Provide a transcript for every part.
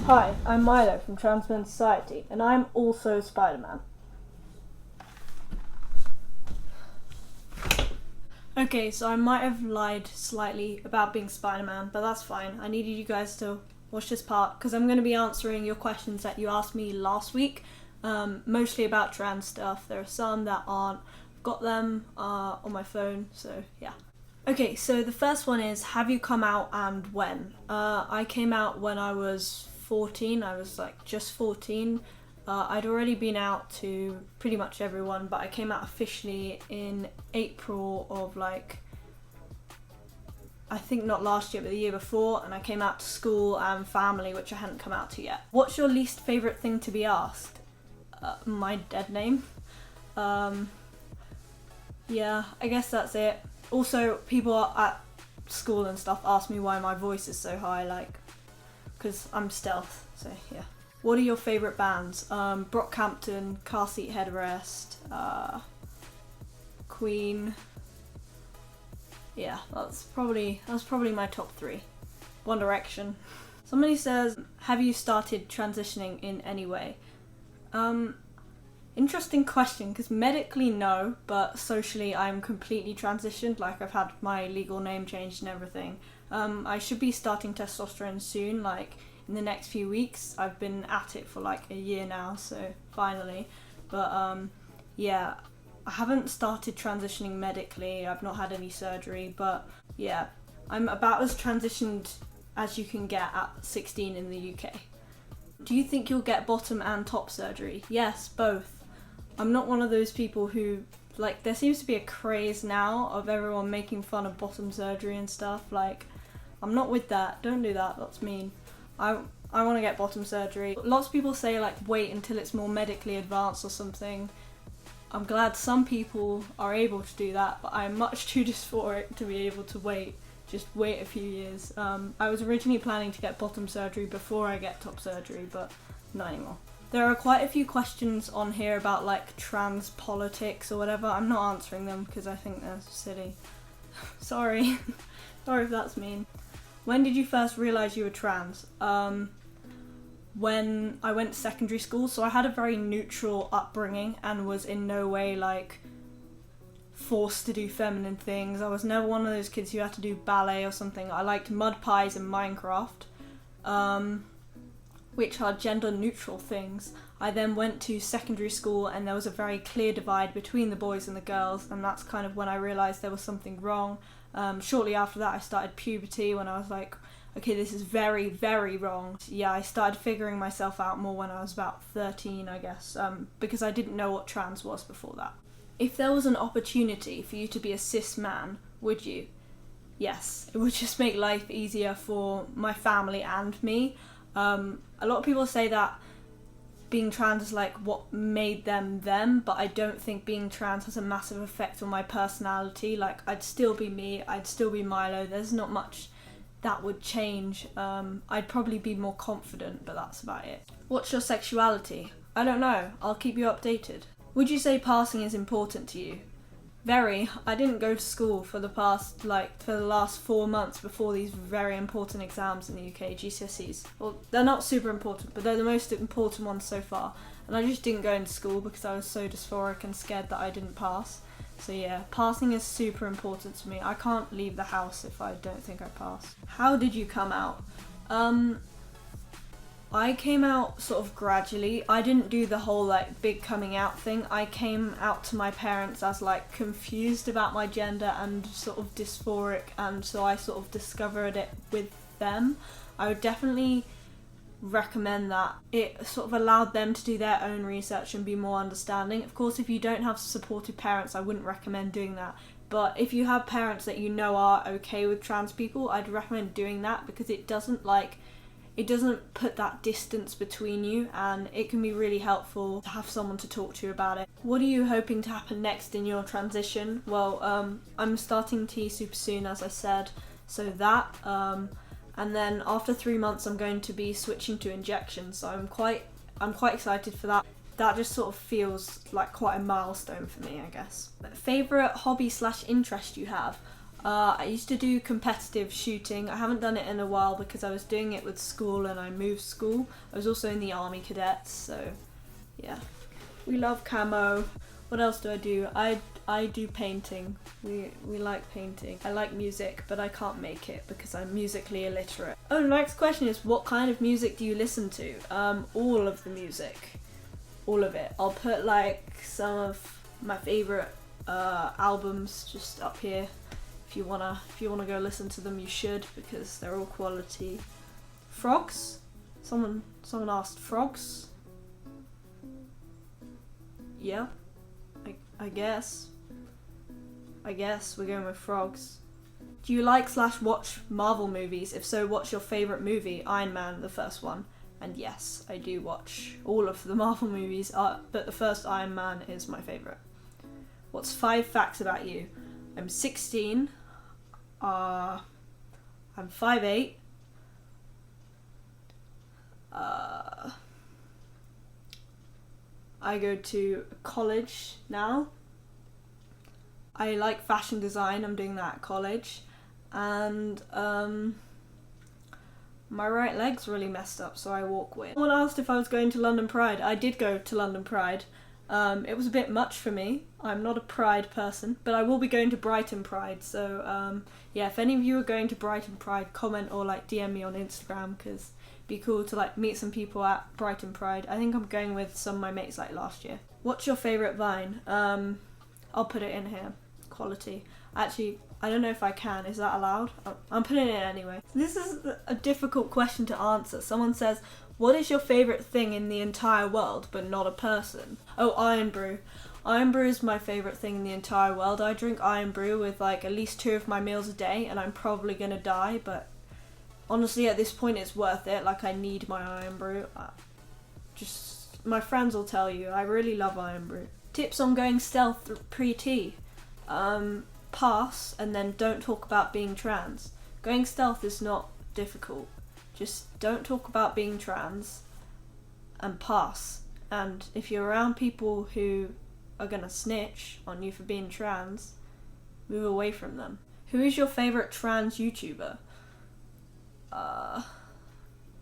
Hi, I'm Milo from Transgender Society, and I'm also Spider-Man. Okay, so I might have lied slightly about being Spider-Man, but that's fine. I needed you guys to watch this part because I'm going to be answering your questions that you asked me last week, mostly about trans stuff. There are some that aren't. I've got them on my phone, so yeah. Okay, so the first one is, have you come out and when? I came out when I was 14. I was just 14. I'd already been out to pretty much everyone, but I came out officially in April of I think not last year but the year before, and I came out to school and family, which I hadn't come out to yet. What's your least favourite thing to be asked? My dead name. Yeah, I guess that's it. Also, people at school and stuff ask me why my voice is so high, because I'm stealth, so yeah. What are your favourite bands? Brockhampton, Car Seat Headrest, Queen. Yeah, that's probably my top 3. One Direction. Somebody says, have you started transitioning in any way? Interesting question, because medically no, but socially I'm completely transitioned. I've had my legal name changed and everything. I should be starting testosterone soon, in the next few weeks. I've been at it for a year now, so finally. But yeah, I haven't started transitioning medically. I've not had any surgery, but yeah, I'm about as transitioned as you can get at 16 in the UK. Do you think you'll get bottom and top surgery? Yes, both. I'm not one of those people who, there seems to be a craze now of everyone making fun of bottom surgery and stuff. I'm not with that. Don't do that. That's mean. I want to get bottom surgery. Lots of people say, wait until it's more medically advanced or something. I'm glad some people are able to do that, but I'm much too dysphoric to be able to wait. Just wait a few years. I was originally planning to get bottom surgery before I get top surgery, but not anymore. There are quite a few questions on here about trans politics or whatever. I'm not answering them because I think they're silly. Sorry. Sorry if that's mean. When did you first realise you were trans? When I went to secondary school, so I had a very neutral upbringing and was in no way forced to do feminine things. I was never one of those kids who had to do ballet or something. I liked mud pies and Minecraft. Which are gender neutral things. I then went to secondary school and there was a very clear divide between the boys and the girls, and that's kind of when I realised there was something wrong. Shortly after that I started puberty when I was okay, this is very, very wrong. Yeah, I started figuring myself out more when I was about 13, I guess, because I didn't know what trans was before that. If there was an opportunity for you to be a cis man, would you? Yes, it would just make life easier for my family and me. A lot of people say that being trans is what made them, but I don't think being trans has a massive effect on my personality. I'd still be me, I'd still be Milo, there's not much that would change. I'd probably be more confident, but that's about it. What's your sexuality? I don't know, I'll keep you updated. Would you say passing is important to you? Very. I didn't go to school for the last 4 months before these very important exams in the UK, GCSEs. Well, they're not super important, but they're the most important ones so far. And I just didn't go into school because I was so dysphoric and scared that I didn't pass. So yeah, passing is super important to me. I can't leave the house if I don't think I pass. How did you come out? I came out sort of gradually. I didn't do the whole big coming out thing. I came out to my parents as confused about my gender and sort of dysphoric, and so I sort of discovered it with them. I would definitely recommend that. It sort of allowed them to do their own research and be more understanding. Of course, if you don't have supportive parents, I wouldn't recommend doing that. But if you have parents that you know are okay with trans people, I'd recommend doing that because it doesn't put that distance between you, and it can be really helpful to have someone to talk to you about it. What are you hoping to happen next in your transition? Well, I'm starting T super soon, as I said, so that, and then after 3 months I'm going to be switching to injections, so I'm quite excited for that. That just sort of feels like quite a milestone for me, I guess. Favourite hobby / interest you have? I used to do competitive shooting. I haven't done it in a while because I was doing it with school and I moved school. I was also in the army cadets, so yeah. We love camo. What else do? I do painting. We like painting. I like music, but I can't make it because I'm musically illiterate. Oh, the next question is, what kind of music do you listen to? All of the music. All of it. I'll put like some of my favourite albums just up here. If you wanna go listen to them, you should, because they're all quality. Frogs? Someone asked frogs? Yeah. I guess we're going with frogs. Do you like/watch Marvel movies? If so, what's your favourite movie? Iron Man, the first one. And yes, I do watch all of the Marvel movies, but the first Iron Man is my favourite. What's 5 facts about you? I'm 16. I'm 5'8". I go to college now. I like fashion design, I'm doing that at college. And my right leg's really messed up, so I walk weird. Someone asked if I was going to London Pride. I did go to London Pride. It was a bit much for me. I'm not a Pride person, but I will be going to Brighton Pride. So yeah, if any of you are going to Brighton Pride, comment or like DM me on Instagram, because it'd be cool to like meet some people at Brighton Pride. I think I'm going with some of my mates like last year. What's your favourite Vine? I'll put it in here. Quality. Actually, I don't know if I can. Is that allowed? I'm putting it in anyway. This is a difficult question to answer. Someone says, what is your favourite thing in the entire world, but not a person? Oh, Iron Brew. Iron Brew is my favourite thing in the entire world. I drink Iron Brew with like at least 2 of my meals a day, and I'm probably gonna die, but honestly at this point it's worth it. Like, I need my Iron Brew. Just, my friends will tell you, I really love Iron Brew. Tips on going stealth pre-tea. Pass, and then don't talk about being trans. Going stealth is not difficult. Just don't talk about being trans and pass. And if you're around people who are gonna snitch on you for being trans, move away from them. Who is your favourite trans YouTuber?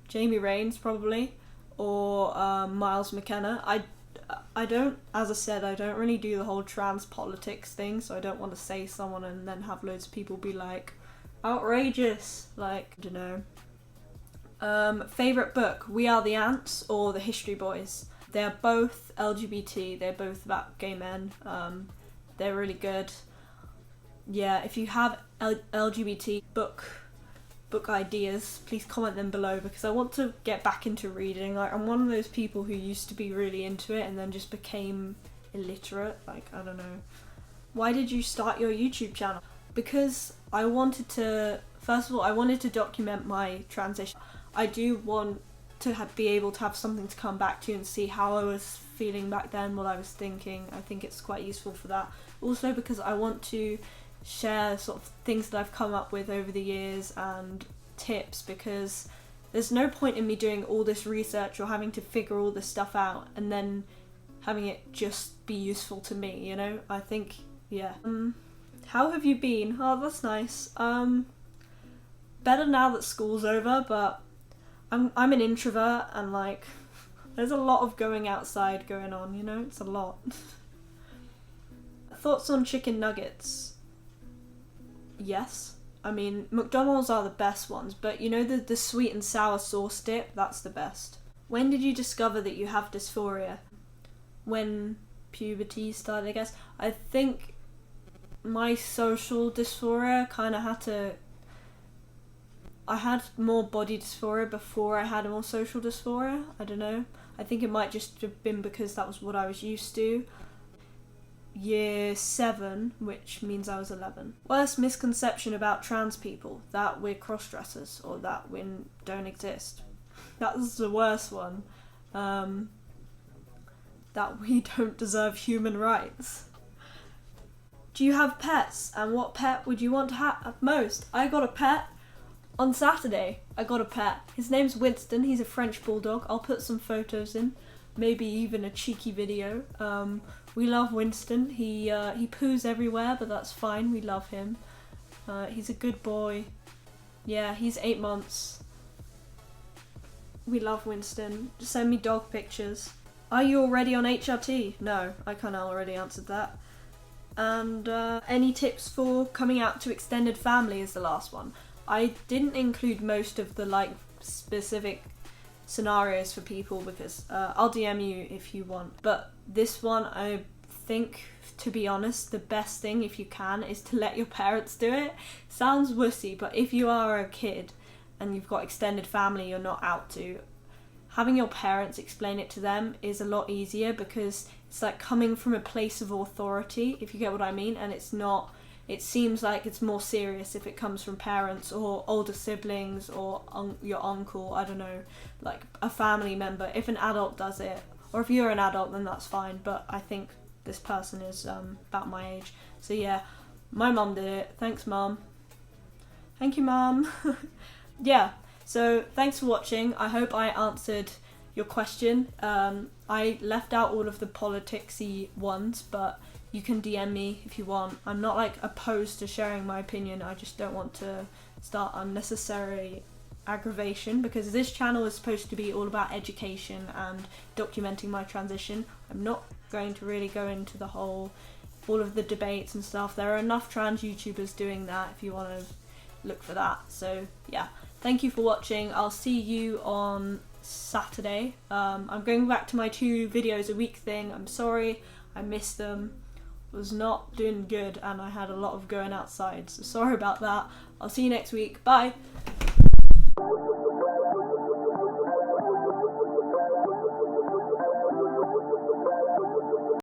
Jamie Rains probably, or Miles McKenna. I don't, as I said, I don't really do the whole trans politics thing, so I don't want to say someone and then have loads of people be like, outrageous, like, I don't know. Favourite book, We Are the Ants or The History Boys? They're both LGBT, they're both about gay men, they're really good. Yeah, if you have LGBT book ideas, please comment them below, because I want to get back into reading. Like, I'm one of those people who used to be really into it and then just became illiterate. Like, I don't know. Why did you start your YouTube channel? Because I wanted to, first of all, I wanted to document my transition. I do want to be able to have something to come back to and see how I was feeling back then, what I was thinking. I think it's quite useful for that. Also because I want to share sort of things that I've come up with over the years and tips, because there's no point in me doing all this research or having to figure all this stuff out and then having it just be useful to me, you know? I think, yeah. How have you been? Oh, that's nice. Better now that school's over, but I'm an introvert and like there's a lot of going outside going on, you know? It's a lot. Thoughts on chicken nuggets? Yes. I mean, McDonald's are the best ones, but you know the sweet and sour sauce dip? That's the best. When did you discover that you have dysphoria? When puberty started, I guess. I think my social dysphoria kind of I had more body dysphoria before I had more social dysphoria. I don't know. I think it might just have been because that was what I was used to. Year 7, which means I was 11. Worst misconception about trans people? That we're cross-dressers, or that we don't exist. That was the worst one. That we don't deserve human rights. Do you have pets? And what pet would you want to have most? I got a pet on Saturday. I got a pet. His name's Winston. He's a French bulldog. I'll put some photos in. Maybe even a cheeky video. We love Winston. He poos everywhere, but that's fine. We love him. He's a good boy. Yeah, he's 8 months. We love Winston. Just send me dog pictures. Are you already on HRT? No, I kind of already answered that. And any tips for coming out to extended family is the last one. I didn't include most of the like specific scenarios for people because I'll DM you if you want. But this one, I think, to be honest, the best thing if you can is to let your parents do it. Sounds wussy, but if you are a kid and you've got extended family you're not out to, having your parents explain it to them is a lot easier because it's like coming from a place of authority, if you get what I mean, and it's not, it seems like it's more serious if it comes from parents or older siblings or your uncle, I don't know, like a family member. If an adult does it, or if you're an adult, then that's fine, but I think this person is about my age. So yeah, my mum did it. Thanks, Mum. Thank you, Mum. Yeah, so thanks for watching. I hope I answered your question. I left out all of the politicsy ones, but you can DM me if you want. I'm not like opposed to sharing my opinion, I just don't want to start unnecessary aggravation because this channel is supposed to be all about education and documenting my transition. I'm not going to really go into all of the debates and stuff. There are enough trans YouTubers doing that if you want to look for that. So yeah, thank you for watching. I'll see you on Saturday. I'm going back to my 2 videos a week thing. I'm sorry, I missed them. Was not doing good and I had a lot of going outside, so sorry about that. I'll see you next week. Bye.